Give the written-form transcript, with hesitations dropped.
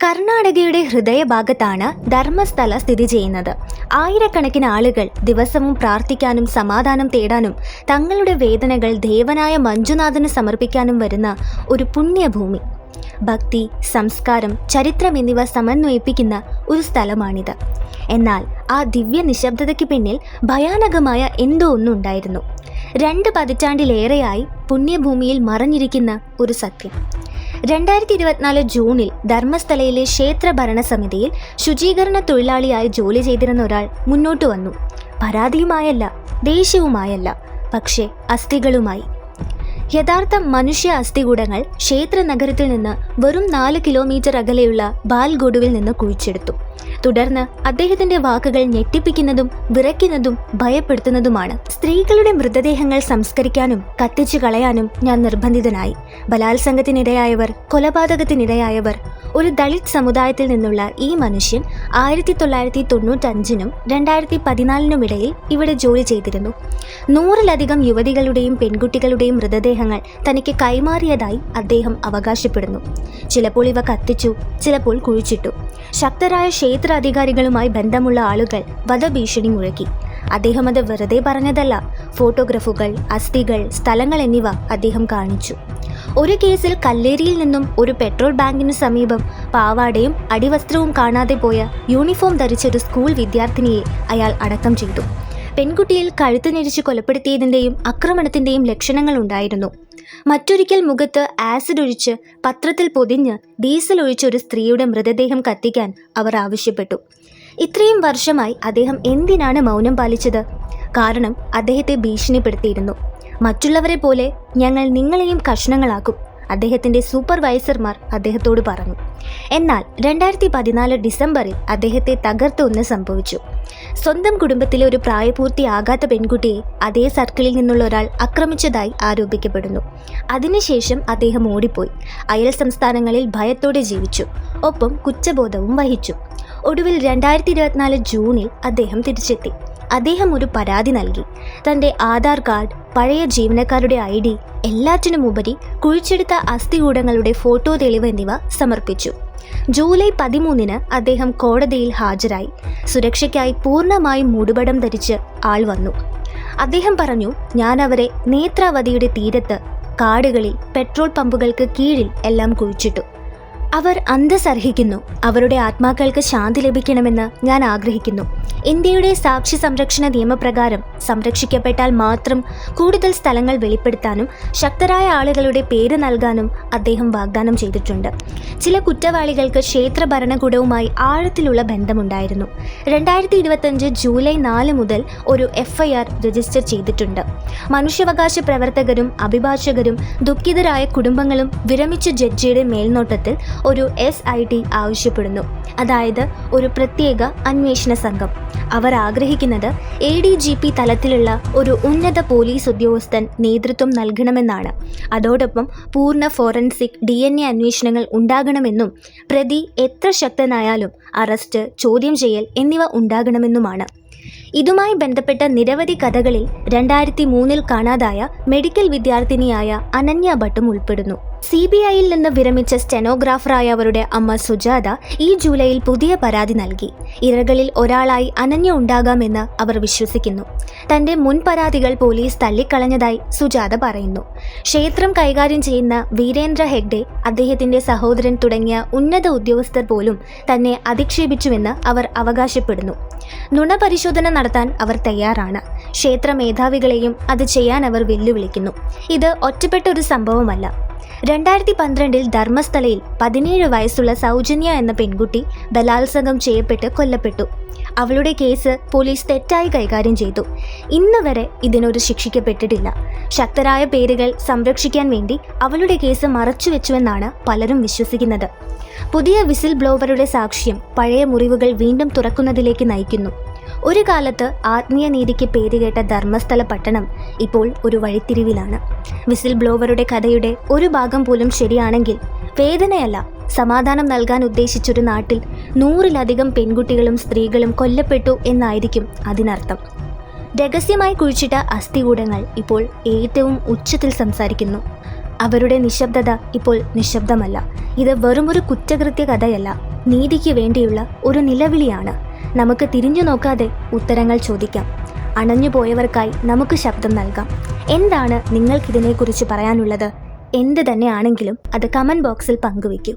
കർണാടകയുടെ ഹൃദയഭാഗത്താണ് ധർമ്മസ്ഥല സ്ഥിതി ചെയ്യുന്നത്. ആയിരക്കണക്കിന് ആളുകൾ ദിവസവും പ്രാർത്ഥിക്കാനും സമാധാനം തേടാനും തങ്ങളുടെ വേദനകൾ ദേവനായ മഞ്ജുനാഥന് സമർപ്പിക്കാനും വരുന്ന ഒരു പുണ്യഭൂമി. ഭക്തി, സംസ്കാരം, ചരിത്രം എന്നിവ സമന്വയിപ്പിക്കുന്ന ഒരു സ്ഥലമാണിത്. എന്നാൽ ആ ദിവ്യ നിശബ്ദതയ്ക്ക് പിന്നിൽ ഭയാനകമായ എന്തോ ഒന്നുണ്ടായിരുന്നു. 2 പതിറ്റാണ്ടിലേറെയായി പുണ്യഭൂമിയിൽ മറഞ്ഞിരിക്കുന്ന ഒരു സത്യം. 2024 ജൂണിൽ ധർമ്മസ്ഥലയിലെ ക്ഷേത്ര ഭരണസമിതിയിൽ ശുചീകരണ തൊഴിലാളിയായി ജോലി ചെയ്തിരുന്ന ഒരാൾ മുന്നോട്ട് വന്നു. പരാതിയുമായല്ല, ദേഷ്യവുമായല്ല, പക്ഷേ അസ്ഥികളുമായി. യഥാർത്ഥ മനുഷ്യ അസ്ഥികൂടങ്ങൾ ക്ഷേത്ര നഗരത്തിൽ നിന്ന് വെറും 4 കിലോമീറ്റർ അകലെയുള്ള ബാൽഗോഡുവിൽ നിന്ന് കുഴിച്ചെടുത്തു. തുടർന്ന് അദ്ദേഹത്തിന്റെ വാക്കുകൾ ഞെട്ടിപ്പിക്കുന്നതും വിറയ്ക്കുന്നതും ഭയപ്പെടുത്തുന്നതുമാണ്. സ്ത്രീകളുടെ മൃതദേഹങ്ങൾ സംസ്കരിക്കാനും കത്തിച്ചു കളയാനും ഞാൻ നിർബന്ധിതനായി. ബലാത്സംഗത്തിനിരയായവർ, കൊലപാതകത്തിനിരയായവർ. ഒരു ദളിത് സമുദായത്തിൽ നിന്നുള്ള ഈ മനുഷ്യൻ 1995 2014 ഇടയിൽ ഇവിടെ ജോലി ചെയ്തിരുന്നു. 100-ലധികം യുവതികളുടെയും പെൺകുട്ടികളുടെയും മൃതദേഹങ്ങൾ തനിക്ക് കൈമാറിയതായി അദ്ദേഹം അവകാശപ്പെടുന്നു. ചിലപ്പോൾ ഇവ കത്തിച്ചു, ചിലപ്പോൾ കുഴിച്ചിട്ടു. ശക്തരായ ക്ഷേത്ര അധികാരികളുമായി ബന്ധമുള്ള ആളുകൾ വധഭീഷണി മുഴക്കി. അദ്ദേഹം അത് വെറുതെ പറഞ്ഞതല്ല. ഫോട്ടോഗ്രാഫുകൾ, അസ്ഥികൾ, സ്ഥലങ്ങൾ എന്നിവ അദ്ദേഹം കാണിച്ചു. ഒരു കേസിൽ കല്ലേരിയിൽ നിന്നും ഒരു പെട്രോൾ ബാങ്കിനു സമീപം പാവാടയും അടിവസ്ത്രവും കാണാതെ പോയ യൂണിഫോം ധരിച്ചൊരു സ്കൂൾ വിദ്യാർത്ഥിനിയെ അയാൾ അടക്കം ചെയ്തു. പെൺകുട്ടിയിൽ കഴുത്ത് ഞെരിച്ച് കൊലപ്പെടുത്തിയതിൻ്റെയും ആക്രമണത്തിൻ്റെയും ലക്ഷണങ്ങൾ ഉണ്ടായിരുന്നു. മറ്റൊരിക്കൽ മുഖത്ത് ആസിഡ് ഒഴിച്ച് പത്രത്തിൽ പൊതിഞ്ഞ് ഡീസൽ ഒഴിച്ചൊരു സ്ത്രീയുടെ മൃതദേഹം കത്തിക്കാൻ അവർ ആവശ്യപ്പെട്ടു. ഇത്രയും വർഷമായി അദ്ദേഹം എന്തിനാണ് മൗനം പാലിച്ചത്? കാരണം അദ്ദേഹത്തെ ഭീഷണിപ്പെടുത്തിയിരുന്നു. മറ്റുള്ളവരെ പോലെ ഞങ്ങൾ നിങ്ങളെയും കഷ്ണങ്ങളാക്കും, അദ്ദേഹത്തിൻ്റെ സൂപ്പർവൈസർമാർ അദ്ദേഹത്തോട് പറഞ്ഞു. എന്നാൽ 2014 ഡിസംബറിൽ അദ്ദേഹത്തെ തകർത്തൊന്ന് സംഭവിച്ചു. സ്വന്തം കുടുംബത്തിലെ ഒരു പ്രായപൂർത്തിയാകാത്ത പെൺകുട്ടിയെ അതേ സർക്കിളിൽ നിന്നുള്ള ഒരാൾ ആക്രമിച്ചതായി ആരോപിക്കപ്പെടുന്നു. അതിനുശേഷം അദ്ദേഹം ഓടിപ്പോയി. അയൽ സംസ്ഥാനങ്ങളിൽ ഭയത്തോടെ ജീവിച്ചു, ഒപ്പം കുറ്റബോധവും വഹിച്ചു. ഒടുവിൽ 2024 ജൂണിൽ അദ്ദേഹം തിരിച്ചെത്തി. അദ്ദേഹം ഒരു പരാതി നൽകി. തൻ്റെ ആധാർ കാർഡ്, പഴയ ജീവനക്കാരുടെ ID, എല്ലാറ്റിനുമുപരി കുഴിച്ചെടുത്ത അസ്ഥികൂടങ്ങളുടെ ഫോട്ടോ തെളിവ് എന്നിവ സമർപ്പിച്ചു. ജൂലൈ 13 അദ്ദേഹം കോടതിയിൽ ഹാജരായി. സുരക്ഷയ്ക്കായി പൂർണ്ണമായും മൂടുപടം ധരിച്ച് ആൾ വന്നു. അദ്ദേഹം പറഞ്ഞു, ഞാൻ അവരെ നേത്രാവതിയുടെ തീരത്ത്, കാടുകളിൽ, പെട്രോൾ പമ്പുകൾക്ക് കീഴിൽ എല്ലാം കുഴിച്ചിട്ടു. അവർ അന്തസ്സർഹിക്കുന്നു. അവരുടെ ആത്മാക്കൾക്ക് ശാന്തി ലഭിക്കണമെന്ന് ഞാൻ ആഗ്രഹിക്കുന്നു. ഇന്ത്യയുടെ സാക്ഷി സംരക്ഷണ നിയമപ്രകാരം സംരക്ഷിക്കപ്പെട്ടാൽ മാത്രം കൂടുതൽ സ്ഥലങ്ങൾ വെളിപ്പെടുത്താനും ശക്തരായ ആളുകളുടെ പേര് നൽകാനും അദ്ദേഹം വാഗ്ദാനം ചെയ്തിട്ടുണ്ട്. ചില കുറ്റവാളികൾക്ക് ക്ഷേത്ര ഭരണകൂടവുമായി ആഴത്തിലുള്ള ബന്ധമുണ്ടായിരുന്നു. 2025 ജൂലൈ 4 മുതൽ ഒരു FIR രജിസ്റ്റർ ചെയ്തിട്ടുണ്ട്. മനുഷ്യാവകാശ പ്രവർത്തകരും അഭിഭാഷകരും ദുഃഖിതരായ കുടുംബങ്ങളും വിരമിച്ച ജഡ്ജിയുടെ മേൽനോട്ടത്തിൽ ഒരു SIT ആവശ്യപ്പെടുന്നു, അതായത് ഒരു പ്രത്യേക അന്വേഷണ സംഘം. അവർ ആഗ്രഹിക്കുന്നത് ADGP തലത്തിലുള്ള ഒരു ഉന്നത പോലീസ് ഉദ്യോഗസ്ഥൻ നേതൃത്വം നൽകണമെന്നാണ്. അതോടൊപ്പം പൂർണ്ണ ഫോറൻസിക് DNA അന്വേഷണങ്ങൾ ഉണ്ടാകണമെന്നും പ്രതി എത്ര ശക്തനായാലും അറസ്റ്റ്, ചോദ്യം ചെയ്യൽ എന്നിവ ഉണ്ടാകണമെന്നുമാണ്. ഇതുമായി ബന്ധപ്പെട്ട നിരവധി കഥകളിൽ 2003 കാണാതായ മെഡിക്കൽ വിദ്യാർത്ഥിനിയായ അനന്യ ഭട്ടും ഉൾപ്പെടുന്നു. CBIയിൽ നിന്ന് വിരമിച്ച സ്റ്റെനോഗ്രാഫറായ അവരുടെ അമ്മ സുജാത ഈ ജൂലൈയിൽ പുതിയ പരാതി നൽകി. ഇരകളിൽ ഒരാളായി അനന്യ ഉണ്ടാകാമെന്ന് അവർ വിശ്വസിക്കുന്നു. തൻ്റെ മുൻ പരാതികൾ പോലീസ് തള്ളിക്കളഞ്ഞതായി സുജാത പറയുന്നു. ക്ഷേത്രം കൈകാര്യം ചെയ്യുന്ന വീരേന്ദ്ര ഹെഗ്ഡെ, അദ്ദേഹത്തിൻ്റെ സഹോദരൻ തുടങ്ങിയ ഉന്നത ഉദ്യോഗസ്ഥർ പോലും തന്നെ അധിക്ഷേപിച്ചുവെന്ന് അവർ അവകാശപ്പെടുന്നു. നുണപരിശോധന നടത്താൻ അവർ തയ്യാറാണ്. ക്ഷേത്ര മേധാവികളെയും അത് ചെയ്യാൻ അവർ വെല്ലുവിളിക്കുന്നു. ഇത് ഒറ്റപ്പെട്ട ഒരു സംഭവമല്ല. 2012 ധർമ്മസ്ഥലയിൽ 17 വയസ്സുള്ള സൗജന്യ എന്ന പെൺകുട്ടി ബലാത്സംഗം ചെയ്യപ്പെട്ട് കൊല്ലപ്പെട്ടു. അവളുടെ കേസ് പോലീസ് തെറ്റായി കൈകാര്യം ചെയ്തു. ഇന്ന് വരെ ഇതിനൊരു ശിക്ഷിക്കപ്പെട്ടിട്ടില്ല. ശക്തരായ പേരുകൾ സംരക്ഷിക്കാൻ വേണ്ടി അവളുടെ കേസ് മറച്ചുവെച്ചുവെന്നാണ് പലരും വിശ്വസിക്കുന്നത്. പുതിയ വിസിൽ ബ്ലോവറുടെ സാക്ഷ്യം പഴയ മുറിവുകൾ വീണ്ടും തുറക്കുന്നതിലേക്ക് നയിക്കുന്നു. ഒരു കാലത്ത് ആത്മീയ നീതിക്ക് പേരുകേട്ട ധർമ്മസ്ഥല പട്ടണം ഇപ്പോൾ ഒരു വഴിത്തിരിവിലാണ്. വിസിൽ ബ്ലോവറുടെ കഥയുടെ ഒരു ഭാഗം പോലും ശരിയാണെങ്കിൽ വേദനയല്ല, സമാധാനം നൽകാൻ ഉദ്ദേശിച്ചൊരു നാട്ടിൽ 100-ലധികം പെൺകുട്ടികളും സ്ത്രീകളും കൊല്ലപ്പെട്ടു എന്നായിരിക്കും അതിനർത്ഥം. രഹസ്യമായി കുഴിച്ചിട്ട അസ്ഥികൂടങ്ങൾ ഇപ്പോൾ ഏറ്റവും ഉച്ചത്തിൽ സംസാരിക്കുന്നു. അവരുടെ നിശബ്ദത ഇപ്പോൾ നിശബ്ദമല്ല. ഇത് വെറുമൊരു കുറ്റകൃത്യ കഥയല്ല, നീതിക്ക് വേണ്ടിയുള്ള ഒരു നിലവിളിയാണ്. നമുക്ക് തിരിഞ്ഞു നോക്കാതെ ഉത്തരങ്ങൾ ചോദിക്കാം. അണഞ്ഞുപോയവർക്കായി നമുക്ക് ശബ്ദം നൽകാം. എന്താണ് നിങ്ങൾക്കിതിനെക്കുറിച്ച് പറയാനുള്ളത്? എന്ത് തന്നെയാണെങ്കിലും അത് കമൻറ്റ് ബോക്സിൽ പങ്കുവയ്ക്കൂ.